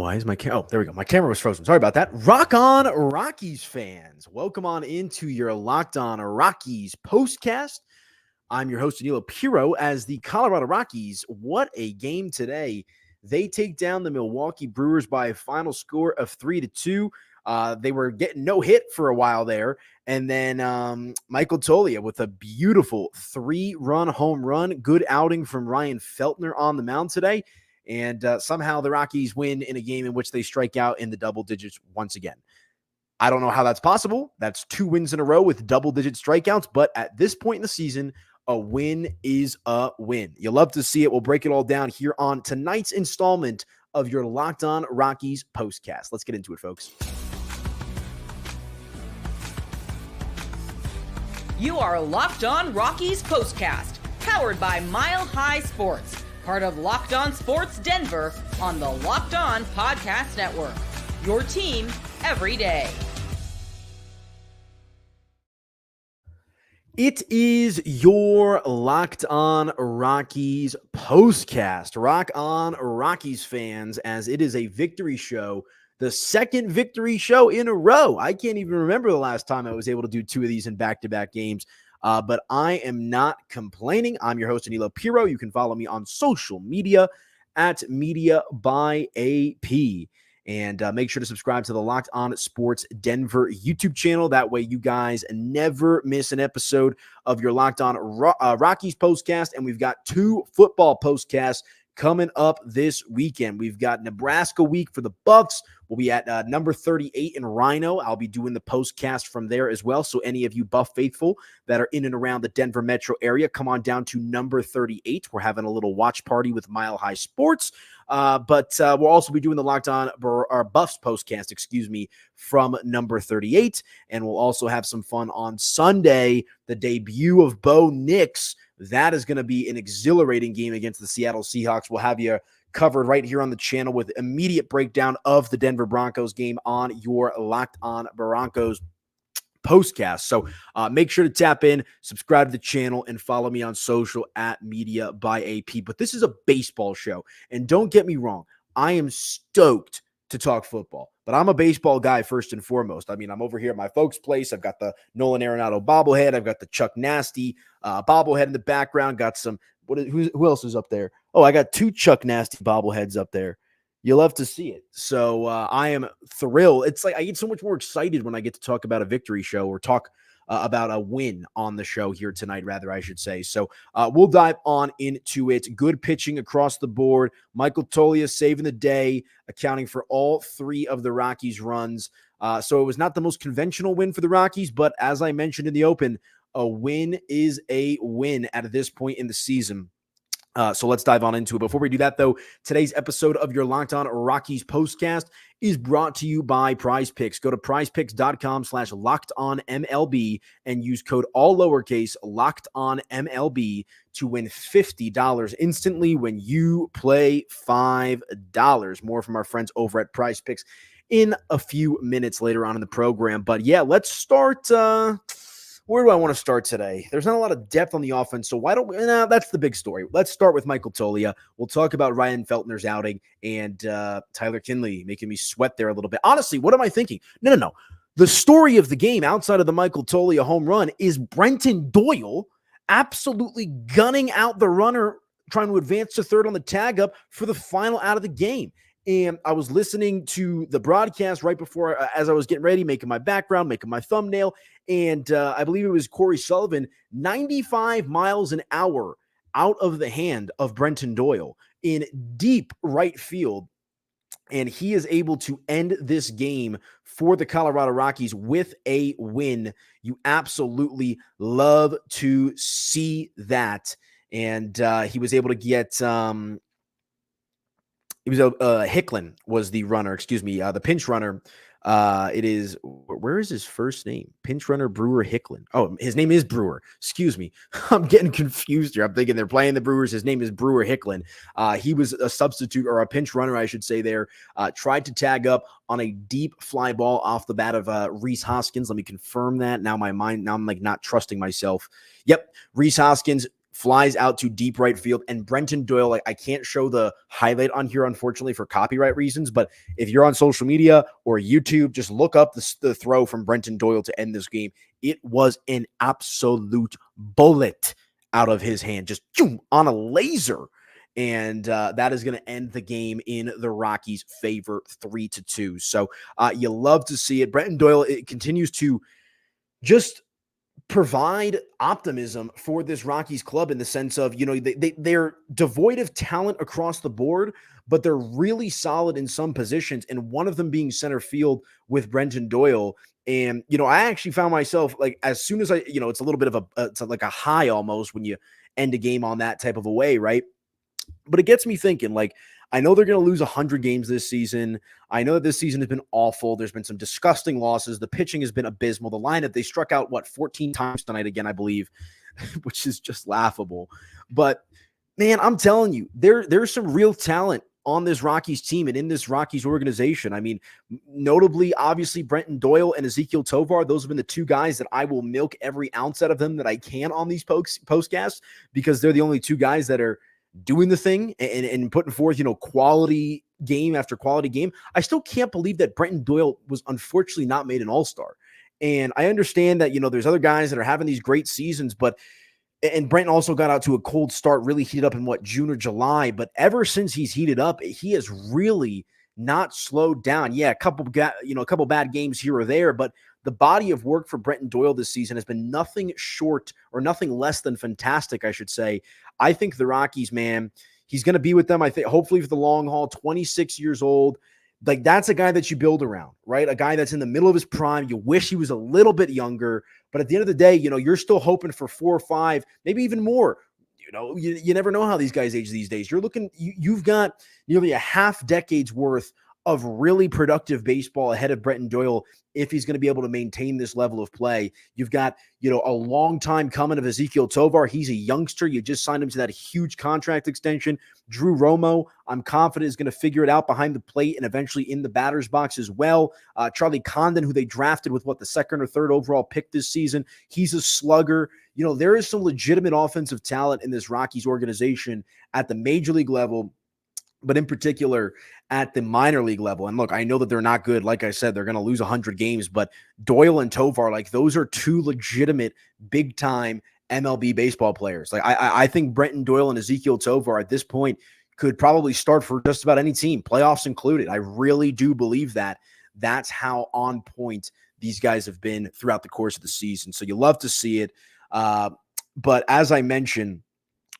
Why is my oh, there we go. My camera was frozen. Sorry about that. Rock on Rockies fans. Welcome on into your Locked On Rockies POSTCAST. I'm your host, Aniello Piro, as the Colorado Rockies. What a game today. They take down the Milwaukee Brewers by a final score of 3-2. They were getting no hit for a while there. And then Michael Toglia with a beautiful 3-run home run. Good outing from Ryan Feltner on the mound today. And somehow the Rockies win in a game in which they strike out in the double digits once again. I don't know how that's possible. That's 2 wins in a row with double-digit strikeouts. But at this point in the season, a win is a win. You'll love to see it. We'll break it all down here on tonight's installment of your Locked On Rockies POSTCAST. Let's get into it, folks. You are Locked On Rockies POSTCAST, powered by Mile High Sports. Part of Locked On Sports Denver on the Locked On Podcast Network. Your team every day. It is your Locked On Rockies POSTCAST. Rock on Rockies fans, as it is a victory show. The second victory show in a row. I can't even remember the last time I was able to do 2 of these in back-to-back games. But I am not complaining. I'm your host, Aniello Piro. You can follow me on social media at Media by AP. And make sure to subscribe to the Locked On Sports Denver YouTube channel. That way you guys never miss an episode of your Locked On Rockies POSTCAST. And we've got 2 football POSTCASTs coming up this weekend. We've got Nebraska week for the Buffs. We'll be at number 38 in Rhino. I'll be doing the postcast from there as well. So any of you Buff faithful that are in and around the Denver metro area, come on down to number 38. We're having a little watch party with Mile High Sports. But we'll also be doing the Locked On Buffs postcast, from number 38. And we'll also have some fun on Sunday, the debut of Bo Nix. That is going to be an exhilarating game against the Seattle Seahawks. We'll have you covered right here on the channel with immediate breakdown of the Denver Broncos game on your Locked On Broncos postcast. So make sure to tap in, subscribe to the channel, and follow me on social at Media by AP. But this is a baseball show. And don't get me wrong, I am stoked to talk football. But I'm a baseball guy first and foremost. I mean, I'm over here at my folks' place. I've got the Nolan Arenado bobblehead. I've got the Chuck Nasty bobblehead in the background. Got some, who else is up there? Oh, I got 2 Chuck Nasty bobbleheads up there. You love to see it. So I am thrilled. It's like I get so much more excited when I get to talk about a victory show or talk about a win on the show here tonight, rather, I should say. So we'll dive on into it. Good pitching across the board. Michael Toglia saving the day, accounting for all 3 of the Rockies' runs. So it was not the most conventional win for the Rockies, but as I mentioned in the open, a win is a win at this point in the season. So let's dive on into it. Before we do that, though, today's episode of your Locked On Rockies postcast is brought to you by Prize Picks. Go to prizepicks.com/LockedOnMLB and use code all lowercase LockedOnMLB to win $50 instantly when you play $5. More from our friends over at Prize Picks in a few minutes later on in the program. But yeah, let's start. Where do I want to start today? There's not a lot of depth on the offense, so why don't we? No, that's the big story. Let's start with Michael Toglia. We'll talk about Ryan Feltner's outing and Tyler Kinley making me sweat there a little bit. Honestly, what am I thinking? No. The story of the game outside of the Michael Toglia home run is Brenton Doyle absolutely gunning out the runner, trying to advance to third on the tag up for the final out of the game. And I was listening to the broadcast right before, as I was getting ready, making my background, making my thumbnail. And I believe it was Corey Sullivan, 95 miles an hour out of the hand of Brenton Doyle in deep right field. And he is able to end this game for the Colorado Rockies with a win. You absolutely love to see that. And he was able to get Hicklin was the runner, the pinch runner. It is, where is his first name? Pinch runner Brewer Hicklin. Oh, his name is Brewer. Excuse me. I'm getting confused here. I'm thinking they're playing the Brewers. His name is Brewer Hicklin. He was a substitute, or a pinch runner, I should say there. Tried to tag up on a deep fly ball off the bat of Rhys Hoskins. Let me confirm that. Now I'm like not trusting myself. Yep. Rhys Hoskins flies out to deep right field, and Brenton Doyle, like, I can't show the highlight on here, unfortunately, for copyright reasons, but if you're on social media or YouTube, just look up the throw from Brenton Doyle to end this game. It was an absolute bullet out of his hand, just on a laser. And that is going to end the game in the Rockies' favor, 3-2. So you love to see it. Brenton Doyle, it continues to just provide optimism for this Rockies club in the sense of, they're devoid of talent across the board, but they're really solid in some positions, and one of them being center field with Brenton Doyle. And, I actually found myself, like, as soon as it's a little bit of it's like a high almost when you end a game on that type of a way, right? But it gets me thinking, like, I know they're going to lose 100 games this season. I know that this season has been awful. There's been some disgusting losses. The pitching has been abysmal. The lineup, they struck out, 14 times tonight again, I believe, which is just laughable. But, man, I'm telling you, there's some real talent on this Rockies team and in this Rockies organization. I mean, notably, obviously, Brenton Doyle and Ezequiel Tovar, those have been the two guys that I will milk every ounce out of them that I can on these postcasts, because they're the only two guys that are doing the thing and putting forth, quality game after quality game. I still can't believe that Brenton Doyle was unfortunately not made an all-star. And I understand that, there's other guys that are having these great seasons, and Brenton also got out to a cold start, really heated up in June or July. But ever since he's heated up, he has really not slowed down. Yeah, a couple bad games here or there, but the body of work for Brenton Doyle this season has been nothing short, or nothing less than fantastic, I should say. I think the Rockies, man, he's going to be with them, I think, hopefully for the long haul, 26 years old. Like, that's a guy that you build around, right? A guy that's in the middle of his prime. You wish he was a little bit younger, but at the end of the day, you're still hoping for 4 or 5, maybe even more. You never know how these guys age these days. You've got nearly a half decade's worth of really productive baseball ahead of Brenton Doyle if he's going to be able to maintain this level of play. You've got, a long time coming of Ezequiel Tovar. He's a youngster. You just signed him to that huge contract extension. Drew Romo, I'm confident, is going to figure it out behind the plate and eventually in the batter's box as well. Charlie Condon, who they drafted with the second or third overall pick this season. He's a slugger. There is some legitimate offensive talent in this Rockies organization at the major league level, but in particular at the minor league level. And look, I know that they're not good. Like I said, they're going to lose 100 games, but Doyle and Tovar, like, those are two legitimate big-time MLB baseball players. Like, I think Brenton Doyle and Ezequiel Tovar at this point could probably start for just about any team, playoffs included. I really do believe that. That's how on point these guys have been throughout the course of the season. So you love to see it. But as I mentioned,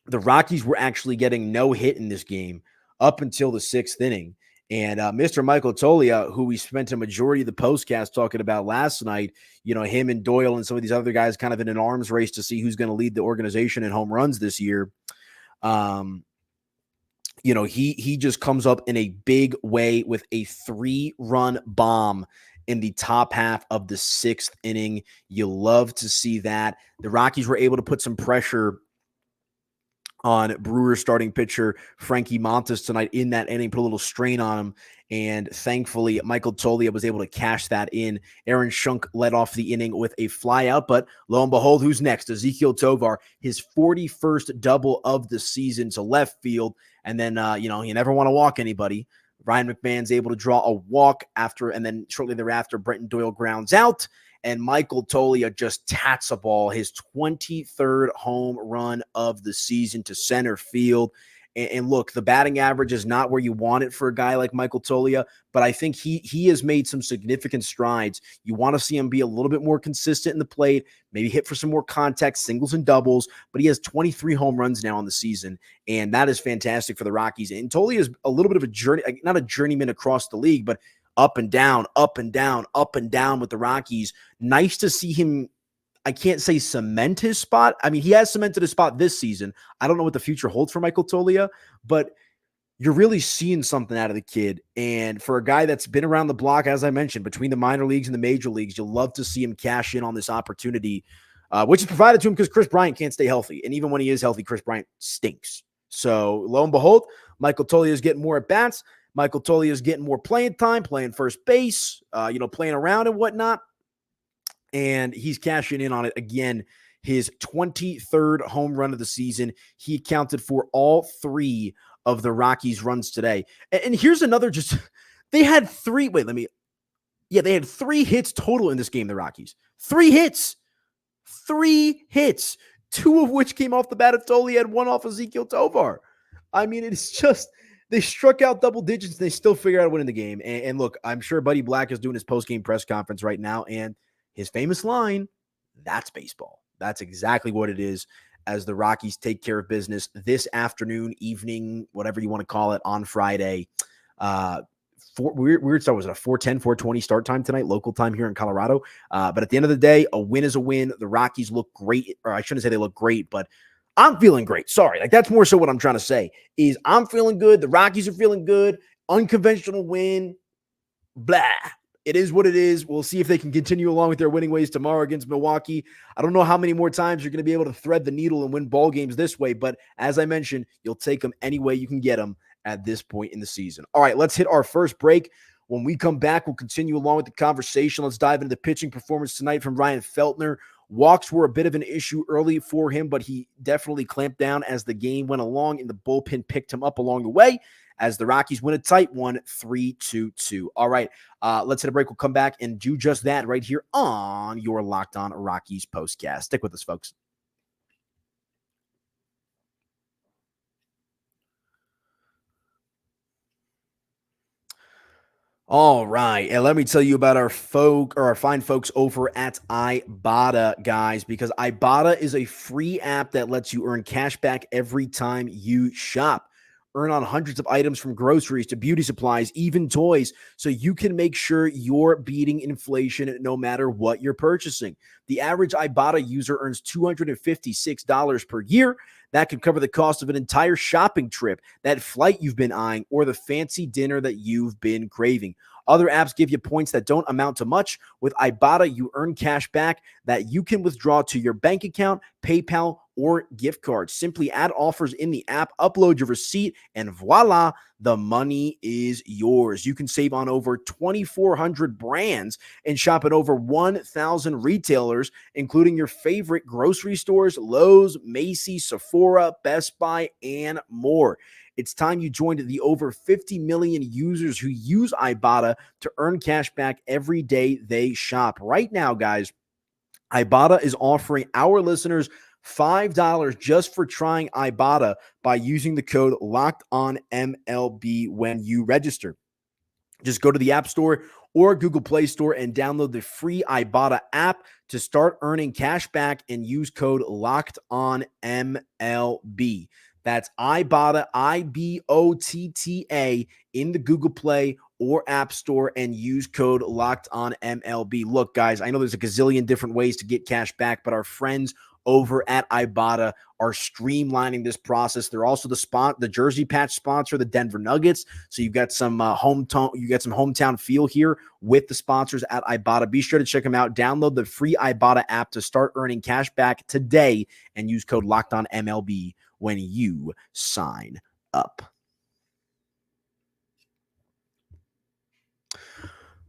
the Rockies were actually getting no hit in this game up until the 6th inning. And Mr. Michael Toglia, who we spent a majority of the postcast talking about last night, him and Doyle and some of these other guys kind of in an arms race to see who's going to lead the organization in home runs this year. He just comes up in a big way with a 3-run bomb in the top half of the 6th inning. You love to see that. The Rockies were able to put some pressure on Brewers starting pitcher Frankie Montas tonight in that inning, put a little strain on him, and thankfully Michael Toglia was able to cash that in. Aaron Schunk led off the inning with a flyout, but lo and behold, who's next? Ezequiel Tovar, his 41st double of the season to left field, and then you never want to walk anybody. Ryan McMahon's able to draw a walk after, and then shortly thereafter, Brenton Doyle grounds out, and Michael Toglia just tats a ball, his 23rd home run of the season to center field. And look, the batting average is not where you want it for a guy like Michael Toglia, but I think he has made some significant strides. You want to see him be a little bit more consistent in the plate, maybe hit for some more contact, singles and doubles, but he has 23 home runs now on the season, and that is fantastic for the Rockies. And Toglia is a little bit of a journey, not a journeyman across the league, but up and down, up and down, up and down with the Rockies. Nice to see him, I can't say cement his spot. I mean, he has cemented his spot this season. I don't know what the future holds for Michael Toglia, but you're really seeing something out of the kid. And for a guy that's been around the block, as I mentioned, between the minor leagues and the major leagues, you'll love to see him cash in on this opportunity, which is provided to him because Chris Bryant can't stay healthy. And even when he is healthy, Chris Bryant stinks. So lo and behold, Michael Toglia is getting more at-bats. Michael Toglia is getting more playing time, playing first base, playing around and whatnot. And he's cashing in on it again. his 23rd home run of the season. He accounted for all 3 of the Rockies' runs today. And here's another they had 3 hits total in this game, the Rockies. 3 hits. 3 hits. 2 of which came off the bat of Toglia and 1 off Ezequiel Tovar. I mean, it's just, they struck out double digits and they still figure out how to win in the game. And look, I'm sure Buddy Black is doing his post-game press conference right now, and his famous line, that's baseball. That's exactly what it is, as the Rockies take care of business this afternoon, evening, whatever you want to call it, on Friday. Weird start. Was it a 4:10, 4:20 start time tonight, local time here in Colorado? But at the end of the day, a win is a win. The Rockies look great, or I shouldn't say they look great, but I'm feeling great. Sorry. Like, that's more so what I'm trying to say is I'm feeling good. The Rockies are feeling good. Unconventional win. Blah. It is what it is. We'll see if they can continue along with their winning ways tomorrow against Milwaukee. I don't know how many more times you're going to be able to thread the needle and win ball games this way, but as I mentioned, you'll take them any way you can get them at this point in the season. All right, let's hit our first break. When we come back, we'll continue along with the conversation. Let's dive into the pitching performance tonight from Ryan Feltner. Walks were a bit of an issue early for him, but he definitely clamped down as the game went along, and the bullpen picked him up along the way as the Rockies win a tight one, 3-2. All right, let's hit a break. We'll come back and do just that right here on your Locked On Rockies postcast. Stick with us, folks. All right, and let me tell you about our fine folks over at Ibotta, guys, because Ibotta is a free app that lets you earn cash back every time you shop. Earn on hundreds of items from groceries to beauty supplies, even toys, so you can make sure you're beating inflation no matter what you're purchasing. The average Ibotta user earns $256 per year. That could cover the cost of an entire shopping trip, that flight you've been eyeing, or the fancy dinner that you've been craving. Other apps give you points that don't amount to much. With Ibotta, you earn cash back that you can withdraw to your bank account, PayPal, or gift card. Simply add offers in the app, upload your receipt, and voila, the money is yours. You can save on over 2,400 brands and shop at over 1,000 retailers, including your favorite grocery stores, Lowe's, Macy's, Sephora, Best Buy, and more. It's time you joined the over 50 million users who use Ibotta to earn cash back every day they shop. Right now, guys, Ibotta is offering our listeners $5 just for trying Ibotta by using the code LOCKEDONMLB when you register. Just go to the App Store or Google Play Store and download the free Ibotta app to start earning cash back and use code LOCKEDONMLB. That's Ibotta, IBOTTA, in the Google Play or App Store, and use code LOCKEDONMLB. Look, guys, I know there's a gazillion different ways to get cash back, but our friends over at Ibotta are streamlining this process. They're also the jersey patch sponsor, the Denver Nuggets. So you've got some hometown feel here with the sponsors at Ibotta. Be sure to check them out. Download the free Ibotta app to start earning cash back today and use code LOCKEDONMLB when you sign up.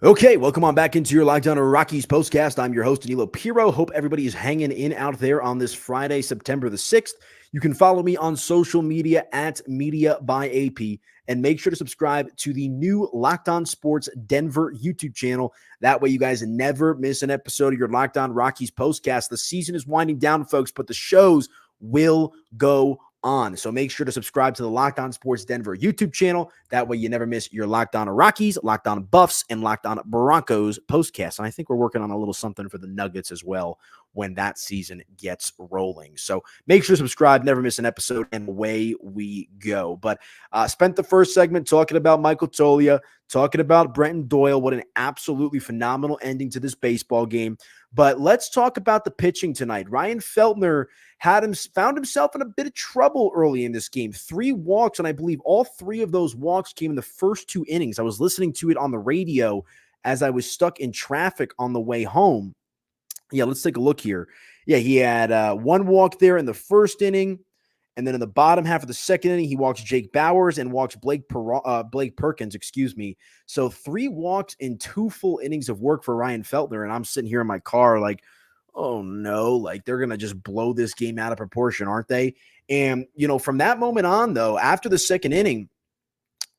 Okay, welcome on back into your Locked On Rockies postcast. I'm your host, Aniello Piro. Hope everybody is hanging in out there on this Friday, September the 6th. You can follow me on social media at Media by AP, and make sure to subscribe to the new Locked On Sports Denver YouTube channel. That way you guys never miss an episode of your Locked On Rockies postcast. The season is winding down, folks, but the shows will go on. So make sure to subscribe to the Locked On Sports Denver YouTube channel. That way you never miss your Locked On Rockies, Locked On Buffs, and Locked On Broncos postcast. And I think we're working on a little something for the Nuggets as well when that season gets rolling. So make sure to subscribe, never miss an episode, and away we go. But spent the first segment talking about Michael Toglia, talking about Brenton Doyle. What an absolutely phenomenal ending to this baseball game. But let's talk about the pitching tonight. Ryan Feltner found himself in a bit of trouble early in this game. 3 walks, and I believe all 3 of those walks came in the first 2 innings. I was listening to it on the radio as I was stuck in traffic on the way home. Yeah, let's take a look here. Yeah, he had 1 walk there in the first inning, and then in the bottom half of the second inning, he walks Jake Bauers and walks Blake Perkins, So 3 walks in 2 full innings of work for Ryan Feltner, and I'm sitting here in my car like, oh no, like they're going to just blow this game out of proportion, aren't they? And, from that moment on, though, after the second inning,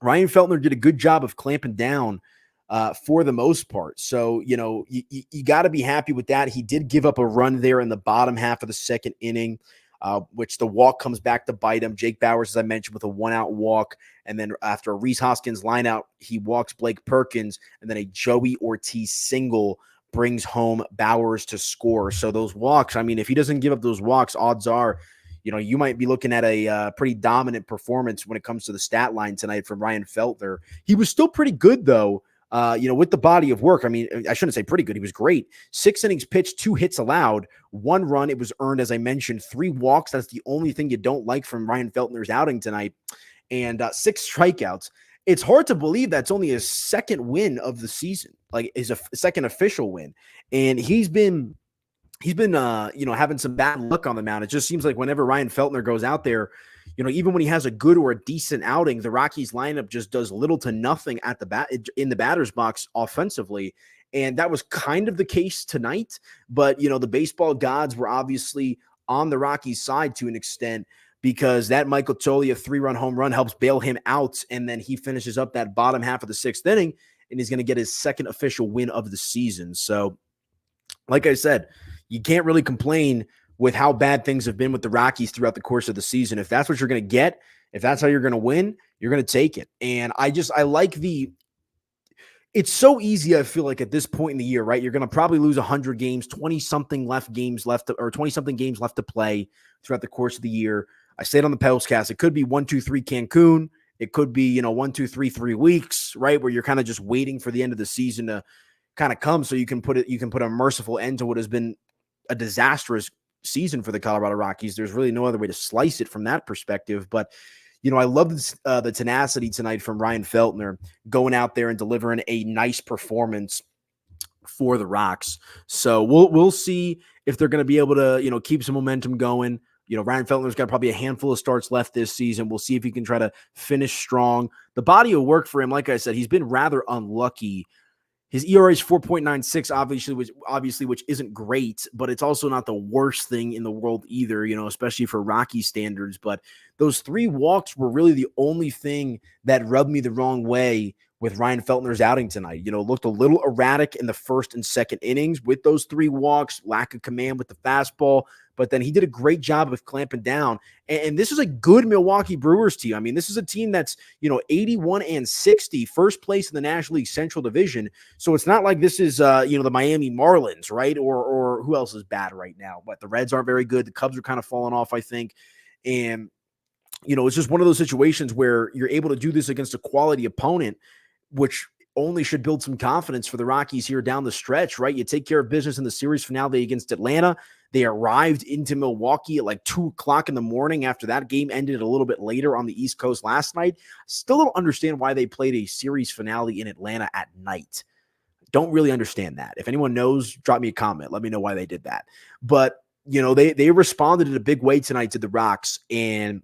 Ryan Feltner did a good job of clamping down for the most part. So, you got to be happy with that. He did give up a run there in the bottom half of the second inning, which the walk comes back to bite him. Jake Bauers, as I mentioned, with a one-out walk. And then after a Rhys Hoskins lineout, he walks Blake Perkins, and then a Joey Ortiz single brings home Bauers to score. So those walks, I mean, if he doesn't give up those walks, odds are, you might be looking at a pretty dominant performance when it comes to the stat line tonight from Ryan Feltner. He was still pretty good, though, with the body of work. I mean, I shouldn't say pretty good. He was great. 6 innings pitched, 2 hits allowed, 1 run. It was earned, as I mentioned, 3 walks. That's the only thing you don't like from Ryan Feltner's outing tonight. And 6 strikeouts. It's hard to believe that's only his second win of the season, like is a second official win. And he's been having some bad luck on the mound. It just seems like whenever Ryan Feltner goes out there, even when he has a good or a decent outing, the Rockies lineup just does little to nothing at the in the batter's box offensively. And that was kind of the case tonight. But, the baseball gods were obviously on the Rockies' side to an extent, because that Michael Toglia 3-run home run helps bail him out. And then he finishes up that bottom half of the 6th inning, and he's going to get his second official win of the season. So, like I said, you can't really complain with how bad things have been with the Rockies throughout the course of the season. If that's what you're going to get, if that's how you're going to win, you're going to take it. And I like it's so easy, I feel like, at this point in the year, right? You're going to probably lose 100 games, 20-something games left to play throughout the course of the year. I say it on the postcast. It could be 1, 2, 3 Cancun. It could be, 1, 2, 3, 3 weeks, right? Where you're kind of just waiting for the end of the season to kind of come so you can put a merciful end to what has been a disastrous season for the Colorado Rockies. There's really no other way to slice it from that perspective. But, I love the tenacity tonight from Ryan Feltner going out there and delivering a nice performance for the Rocks. So we'll see if they're going to be able to, keep some momentum going. Ryan Feltner's got probably a handful of starts left this season. We'll see if he can try to finish strong. The body of work for him, like I said, he's been rather unlucky. His ERA is 4.96, obviously, which isn't great, but it's also not the worst thing in the world either, especially for Rocky standards. But those 3 walks were really the only thing that rubbed me the wrong way with Ryan Feltner's outing tonight. Looked a little erratic in the first and second innings with those 3 walks, lack of command with the fastball, but then he did a great job of clamping down. And this is a good Milwaukee Brewers team. I mean, this is a team that's, 81-60, first place in the National League Central Division. So it's not like this is, the Miami Marlins, right? Or who else is bad right now? But the Reds aren't very good. The Cubs are kind of falling off, I think. And, it's just one of those situations where you're able to do this against a quality opponent, which only should build some confidence for the Rockies here down the stretch, right? You take care of business in the series finale against Atlanta. They arrived into Milwaukee at like 2:00 in the morning after that game ended a little bit later on the East Coast last night. Still don't understand why they played a series finale in Atlanta at night. Don't really understand that. If anyone knows, drop me a comment. Let me know why they did that. But, they responded in a big way tonight to the Rocks. And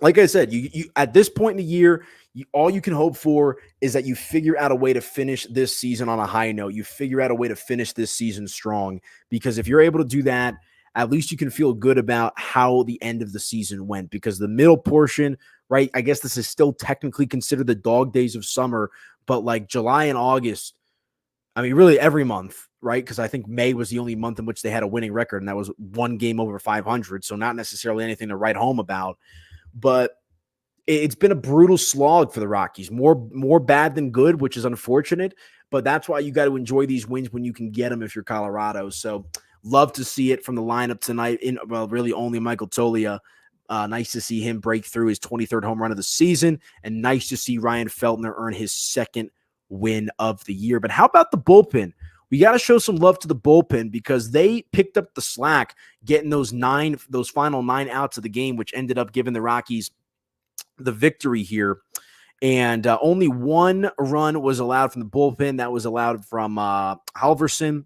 like I said, you at this point in the year, all you can hope for is that you figure out a way to finish this season on a high note. You figure out a way to finish this season strong, because if you're able to do that, at least you can feel good about how the end of the season went, because the middle portion, right? I guess this is still technically considered the dog days of summer, but like July and August, I mean, really every month, right? Because I think May was the only month in which they had a winning record, and that was 1 game over 500. So not necessarily anything to write home about, but it's been a brutal slog for the Rockies. More bad than good, which is unfortunate, but that's why you got to enjoy these wins when you can get them if you're Colorado. So love to see it from the lineup tonight. Really only Michael Toglia. Nice to see him break through his 23rd home run of the season, and nice to see Ryan Feltner earn his second win of the year. But how about the bullpen? We got to show some love to the bullpen, because they picked up the slack getting those final 9 outs of the game, which ended up giving the Rockies the victory here. And only 1 run was allowed from the bullpen. That was allowed from Halverson.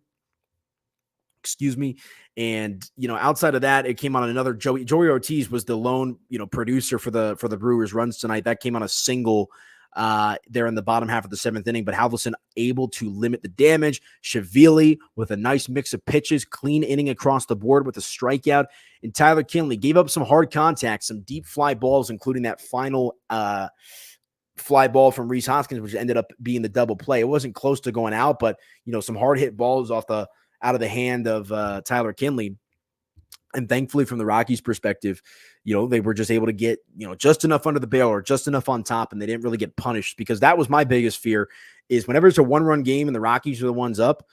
Excuse me. And, outside of that, it came on another Joey Ortiz was the lone, producer for the Brewers runs tonight. That came on a single there in the bottom half of the 7th inning, but Halverson able to limit the damage. Shavili with a nice mix of pitches, clean inning across the board with a strikeout. And Tyler Kinley gave up some hard contact, some deep fly balls, including that final fly ball from Rhys Hoskins, which ended up being the double play. It wasn't close to going out, but some hard hit balls out of the hand of Tyler Kinley. And thankfully, from the Rockies' perspective, they were just able to get, just enough under the barrel or just enough on top, and they didn't really get punished, because that was my biggest fear, is whenever it's a one-run game and the Rockies are the ones up,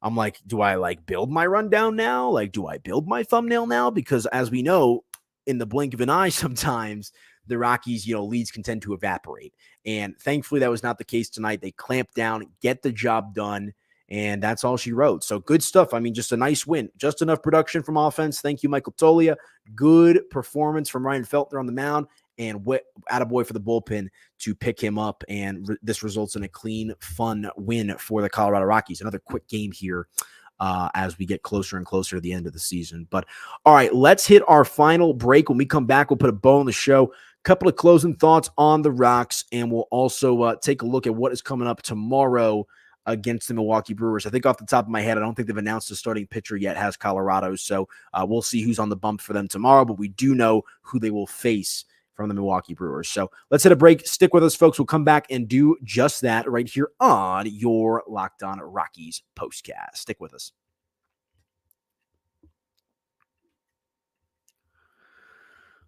I'm like, do I build my rundown now? Do I build my thumbnail now? Because as we know, in the blink of an eye, sometimes the Rockies, leads can tend to evaporate. And thankfully, that was not the case tonight. They clamped down, get the job done. And that's all she wrote. So good stuff. I mean, just a nice win. Just enough production from offense. Thank you, Michael Toglia. Good performance from Ryan Feltner on the mound. And attaboy for the bullpen to pick him up. And this results in a clean, fun win for the Colorado Rockies. Another quick game here as we get closer and closer to the end of the season. But all right, let's hit our final break. When we come back, we'll put a bow on the show. Couple of closing thoughts on the Rocks. And we'll also take a look at what is coming up tomorrow against the Milwaukee Brewers. I think off the top of my head, I don't think they've announced the starting pitcher yet, has Colorado. So we'll see who's on the bump for them tomorrow, but we do know who they will face from the Milwaukee Brewers. So let's hit a break. Stick with us, folks. We'll come back and do just that right here on your Locked On Rockies postcast. Stick with us.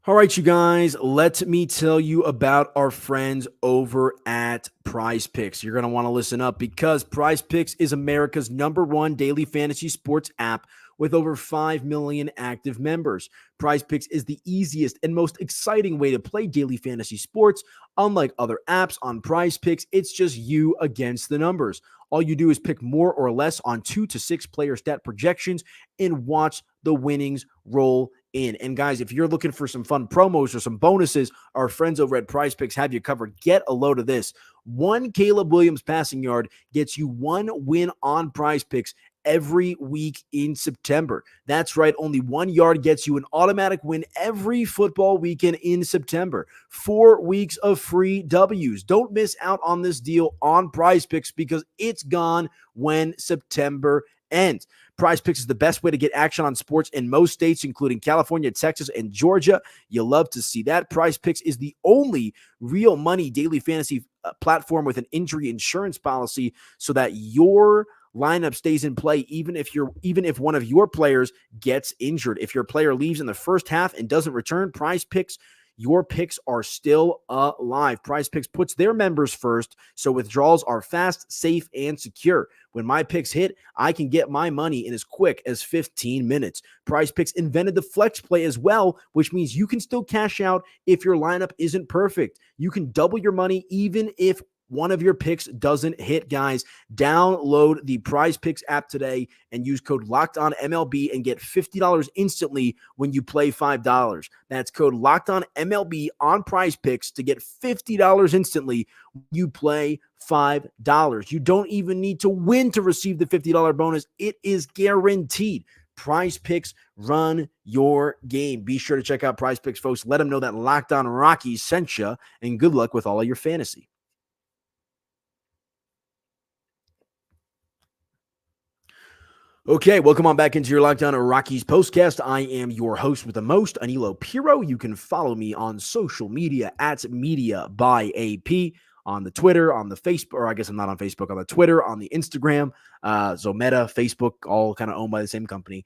All right, you guys, let me tell you about our friends over at Prize Picks. You're going to want to listen up, because Prize Picks is America's #1 daily fantasy sports app with over 5 million active members. Prize Picks is the easiest and most exciting way to play daily fantasy sports. Unlike other apps on Prize Picks, it's just you against the numbers. All you do is pick more or less on 2 to 6 player stat projections and watch the winnings roll in. And guys, if you're looking for some fun promos or some bonuses, our friends over at Prize Picks have you covered. Get a load of this. 1 Caleb Williams passing yard gets you 1 win on Prize Picks every week in September. That's right. Only 1 yard gets you an automatic win every football weekend in September. 4 weeks of free W's. Don't miss out on this deal on Prize Picks, because it's gone when September ends. Prize Picks is the best way to get action on sports in most states, including California, Texas, and Georgia. You love to see that. Prize Picks is the only real money daily fantasy platform with an injury insurance policy, so that your lineup stays in play even if one of your players gets injured. If your player leaves in the first half and doesn't return, Prize Picks, your picks are still alive. Prize Picks puts their members first, so withdrawals are fast, safe, and secure. When my picks hit, I can get my money in as quick as 15 minutes. Prize Picks invented the flex play as well, which means you can still cash out if your lineup isn't perfect. You can double your money even if one of your picks doesn't hit, guys. Download the Prize Picks app today and use code LOCKEDONMLB and get $50 instantly when you play $5. That's code LOCKEDONMLB on Prize Picks to get $50 instantly when you play $5. You don't even need to win to receive the $50 bonus. It is guaranteed. Prize Picks, run your game. Be sure to check out Prize Picks, folks. Let them know that Locked On Rockies sent you, and good luck with all of your fantasy. Okay, welcome on back into your Locked On Rockies postcast. I am your host with the most, Aniello Piro. You can follow me on social media at Media by AP, on the Twitter, on the Facebook, or I guess I'm not on Facebook, on the Twitter, on the Instagram, Meta, Facebook, all kind of owned by the same company.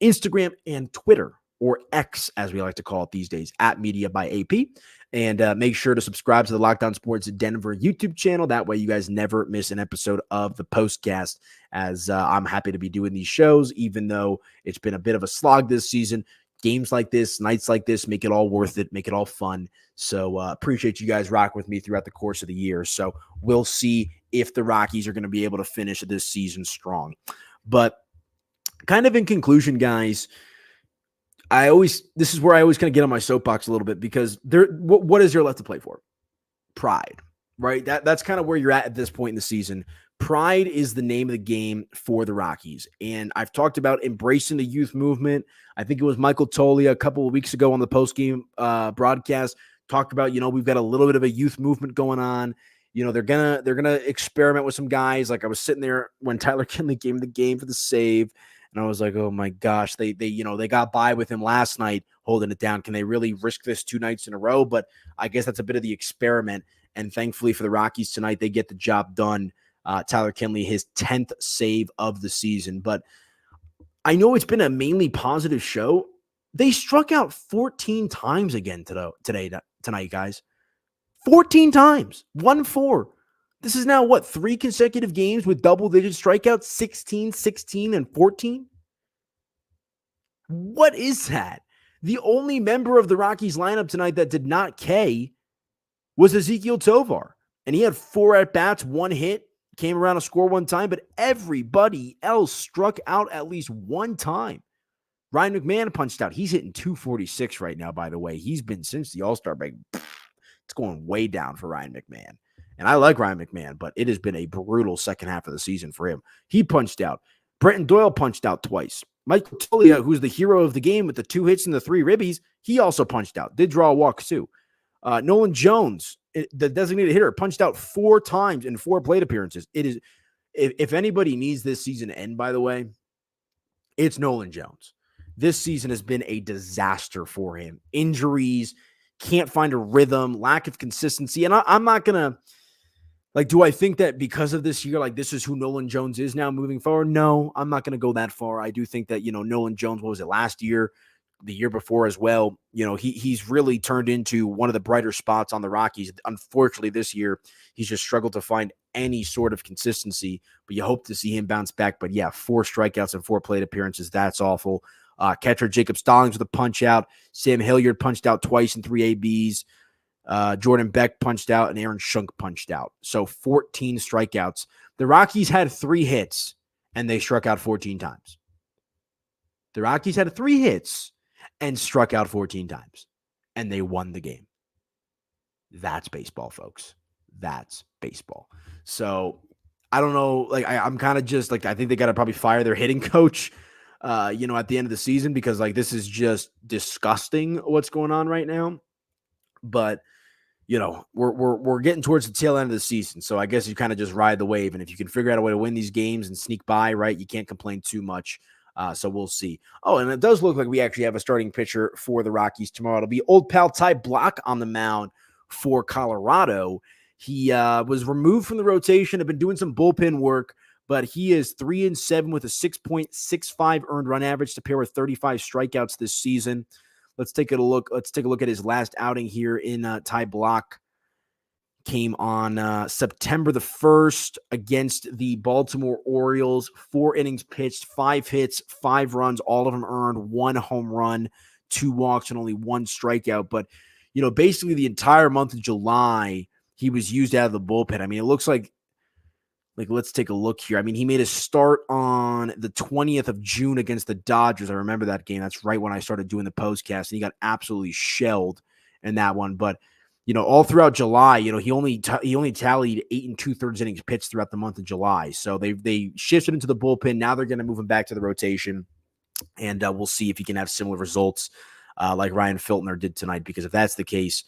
Instagram and Twitter, or X, as we like to call it these days, at Media by AP. And make sure to subscribe to the Locked On Sports Denver YouTube channel. That way you guys never miss an episode of the postcast, as I'm happy to be doing these shows, even though it's been a bit of a slog this season. Games like this, nights like this, make it all worth it, make it all fun. So appreciate you guys rocking with me throughout the course of the year. So we'll see if the Rockies are going to be able to finish this season strong. But kind of in conclusion, guys, this is where I always kind of get on my soapbox a little bit, because what is there left to play for? Pride, right? That's kind of where you're at this point in the season. Pride is the name of the game for the Rockies. And I've talked about embracing the youth movement. I think it was Michael Toglia a couple of weeks ago on the postgame broadcast talked about, we've got a little bit of a youth movement going on. They're gonna experiment with some guys. Like I was sitting there when Tyler Kinley came the game for the save, and I was like, oh my gosh, they got by with him last night holding it down. Can they really risk this 2 nights in a row? But I guess that's a bit of the experiment. And thankfully for the Rockies tonight, they get the job done. Tyler Kinley, his 10th save of the season. But I know it's been a mainly positive show. They struck out 14 times again tonight, guys. 14 times, 1-4. This is now 3 consecutive games with double-digit strikeouts, 16, 16, and 14? What is that? The only member of the Rockies lineup tonight that did not K was Ezequiel Tovar. And he had 4 at-bats, 1 hit, came around to score 1 time, but everybody else struck out at least 1 time. Ryan McMahon punched out. He's hitting 246 right now, by the way. He's been since the All-Star break. It's going way down for Ryan McMahon. And I like Ryan McMahon, but it has been a brutal second half of the season for him. He punched out. Brenton Doyle punched out twice. Michael Toglia, who's the hero of the game with the 2 hits and the 3 ribbies, he also punched out. Did draw a walk too. Nolan Jones, the designated hitter, punched out 4 times in 4 plate appearances. It is, if anybody needs this season to end, by the way, it's Nolan Jones. This season has been a disaster for him. Injuries, can't find a rhythm, lack of consistency. And I'm not going to, do I think that because of this year, this is who Nolan Jones is now moving forward? No, I'm not going to go that far. I do think that, Nolan Jones, what was it, last year, the year before as well, he's really turned into one of the brighter spots on the Rockies. Unfortunately, this year, he's just struggled to find any sort of consistency, but you hope to see him bounce back. But yeah, 4 strikeouts and 4 plate appearances. That's awful. Catcher Jacob Stallings with a punch out. Sam Hilliard punched out twice in 3 ABs. Jordan Beck punched out and Aaron Schunk punched out. So 14 strikeouts. The Rockies had 3 hits and they struck out 14 times. The Rockies had 3 hits and struck out 14 times and they won the game. That's baseball, folks. That's baseball. So I don't know. I'm kind of just I think they got to probably fire their hitting coach. At the end of the season, because this is just disgusting what's going on right now. But we're getting towards the tail end of the season, so I guess you kind of just ride the wave. And if you can figure out a way to win these games and sneak by, right, you can't complain too much. So we'll see. Oh, and it does look like we actually have a starting pitcher for the Rockies tomorrow. It'll be old pal Ty Blach on the mound for Colorado. He was removed from the rotation, have been doing some bullpen work, but he is 3-7 with a 6.65 earned run average to pair with 35 strikeouts this season. Let's take a look at his last outing here in Ty Blach. Came on September the 1st against the Baltimore Orioles. 4 innings pitched, 5 hits, 5 runs, all of them earned, 1 home run, 2 walks, and only 1 strikeout. But, basically the entire month of July, he was used out of the bullpen. I mean, it looks like let's take a look here. I mean, he made a start on the 20th of June against the Dodgers. I remember that game. That's right when I started doing the postcast, and he got absolutely shelled in that one. But, all throughout July, he only tallied 8 2/3 innings pitched throughout the month of July. So they shifted into the bullpen. Now they're going to move him back to the rotation, and we'll see if he can have similar results like Ryan Filtner did tonight. Because if that's the case,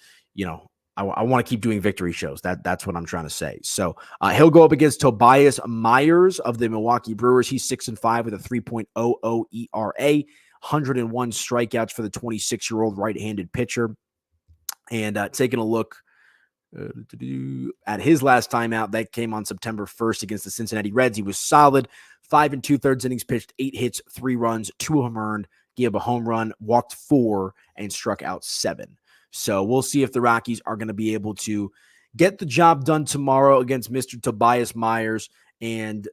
I want to keep doing victory shows. That's what I'm trying to say. So he'll go up against Tobias Myers of the Milwaukee Brewers. He's 6-5 with a 3.00 ERA, 101 strikeouts for the 26-year-old right-handed pitcher. And taking a look at his last time out, that came on September 1st against the Cincinnati Reds. He was solid, 5 2/3 innings pitched, 8 hits, 3 runs, 2 of them earned, gave a home run, walked 4, and struck out 7. So we'll see if the Rockies are going to be able to get the job done tomorrow against Mr. Tobias Myers. And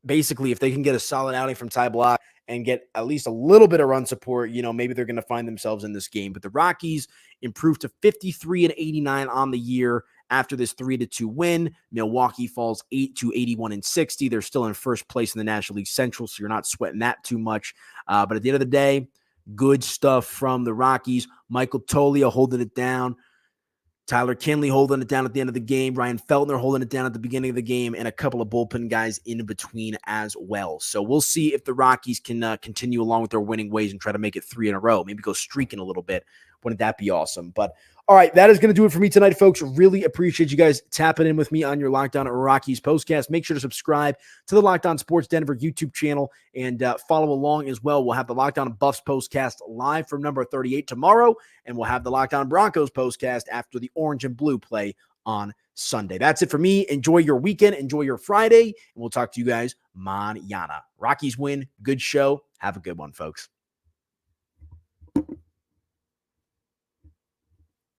basically, if they can get a solid outing from Ty Blach and get at least a little bit of run support, maybe they're going to find themselves in this game. But the Rockies improved to 53-89 on the year after this 3-2 win. Milwaukee falls 81-60. They're still in first place in the National League Central, so you're not sweating that too much. But at the end of the day, good stuff from the Rockies. Michael Toglia holding it down. Tyler Kinley holding it down at the end of the game. Ryan Feltner holding it down at the beginning of the game. And a couple of bullpen guys in between as well. So we'll see if the Rockies can continue along with their winning ways and try to make it 3 in a row. Maybe go streaking a little bit Wouldn't that be awesome? But all right, that is going to do it for me tonight, folks. Really appreciate you guys tapping in with me on your Locked On Rockies postcast. Make sure to subscribe to the Locked On Sports Denver YouTube channel and follow along as well. We'll have the Locked On Buffs postcast live from number 38 tomorrow, and we'll have the Locked On Broncos postcast after the orange and blue play on Sunday. That's it for me. Enjoy your weekend. Enjoy your Friday, and we'll talk to you guys mañana. Rockies win. Good show. Have a good one, folks.